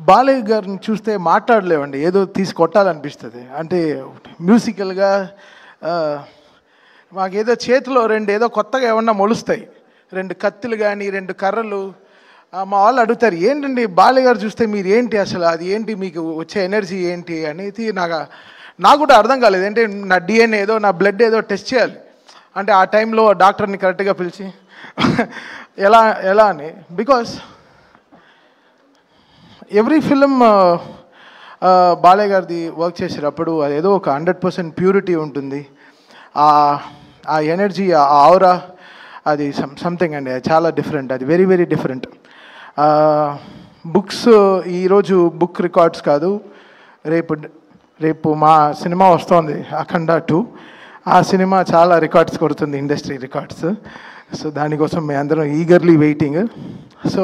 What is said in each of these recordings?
బాలయ్య గారిని చూస్తే మాట్లాడలేవండి, ఏదో తీసి కొట్టాలనిపిస్తుంది. అంటే మ్యూజికల్గా మాకేదో చేతిలో ఏదో కొత్తగా ఏమన్నా మొలుస్తాయి, 2 కత్తులు కానీ 2 కర్రలు. మా వాళ్ళు అడుగుతారు, ఏంటండి బాలయ్య గారు చూస్తే మీరు ఏంటి అసలు, అది ఏంటి మీకు వచ్చే ఎనర్జీ ఏంటి అనేది నాకు కూడా అర్థం కాలేదు. అంటే నా డిఎన్ఏ ఏదో, నా బ్లడ్ ఏదో టెస్ట్ చేయాలి అంటే ఆ టైంలో డాక్టర్ని కరెక్ట్గా పిలిచి ఎలా అని. బికాస్ ఎవ్రీ ఫిలిం బాలయ్య గారిది వర్క్ చేసేటప్పుడు అదేదో ఒక 100% ప్యూరిటీ ఉంటుంది. ఆ ఎనర్జీ, ఆ ఆవరా, అది సంథింగ్ అండి, అది చాలా డిఫరెంట్, అది వెరీ వెరీ డిఫరెంట్. బుక్స్ ఈరోజు బుక్ రికార్డ్స్ కాదు, రేపు మా సినిమా వస్తుంది అఖండ 2. ఆ సినిమా చాలా రికార్డ్స్ కొడుతుంది, ఇండస్ట్రీ రికార్డ్స్. సో దానికోసం మేము అందరం ఈగర్లీ వెయిటింగ్. సో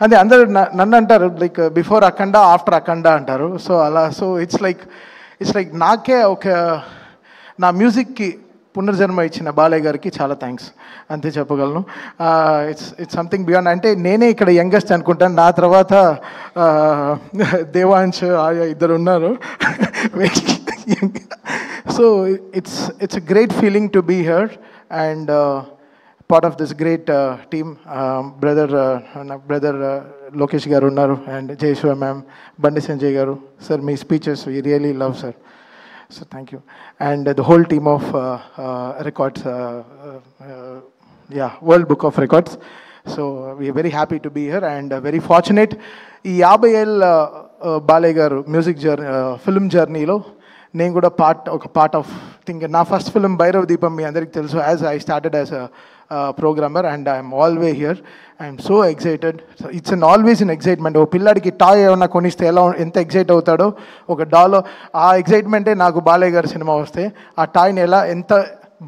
అదే అందరు నన్ను అంటారు లైక్ బిఫోర్ అఖండ ఆఫ్టర్ అఖండ అంటారు. సో అలా ఇట్స్ లైక్ నాకే నా మ్యూజిక్కి పునర్జన్మ ఇచ్చిన బాలయ్య గారికి చాలా థ్యాంక్స్ అంతే చెప్పగలను. It's something beyond. అంటే నేనే ఇక్కడ యంగెస్ట్ అనుకుంటాను, నా తర్వాత దేవాంశ్ ఆయా ఇద్దరు ఉన్నారు. So it's a great feeling to be here and part of this great team. Brother Lokesh garu unnaru and Jayeshwar ma'am, Bandi Sanjay garu. Sir, my speeches we really love, sir. So thank you. And the whole team of records, World Book of Records. So we are very happy to be here and very fortunate. ఈ 50 ఏళ్ళ బాలయ్య గారు music film జర్నీలో నేను కూడా ఒక part of think. నా first film Bhairava Deepam మీ అందరికీ తెలుసు. As I started as a programmer and I'm always here. I'm so excited. It's always in excitement. ఓ పిల్లాడికి టాయ్ ఏమన్నా కొనిస్తే ఎంత ఎక్సైట్ అవుతాడో ఒక డాలో, ఆ ఎక్సైట్మెంటే నాకు బాలయ్య గారి సినిమా వస్తే ఆ టాయ్ని ఎంత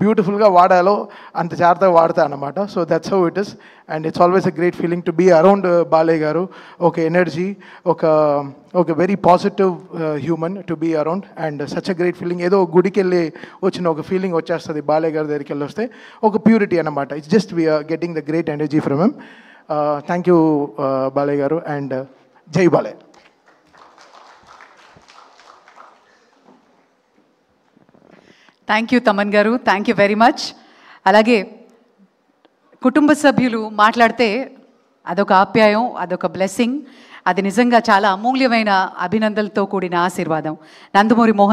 బ్యూటిఫుల్గా వాడాలో అంత జాగ్రత్తగా వాడతా అన్నమాట. So that's how it is and it's always a great feeling to be around Balayya garu. ఒక ఎనర్జీ, ఒక very positive human to be around and such a great feeling. ఏదో గుడికి వెళ్ళి వచ్చిన ఒక ఫీలింగ్ వచ్చేస్తుంది బాలయ్య గారి దగ్గరికి వెళ్ళి వస్తే, ఒక ప్యూరిటీ అన్నమాట. It's just we're getting the great energy from him. Thank you Balayya garu and జై బాలయ్య. థ్యాంక్ యూ తమన్ గారు, థ్యాంక్ యూ వెరీ మచ్. అలాగే కుటుంబ సభ్యులు మాట్లాడితే అదొక ఆప్యాయం, అదొక బ్లెస్సింగ్. అది నిజంగా చాలా అమూల్యమైన అభినందనలతో కూడిన ఆశీర్వాదం. నందమూరి మోహన్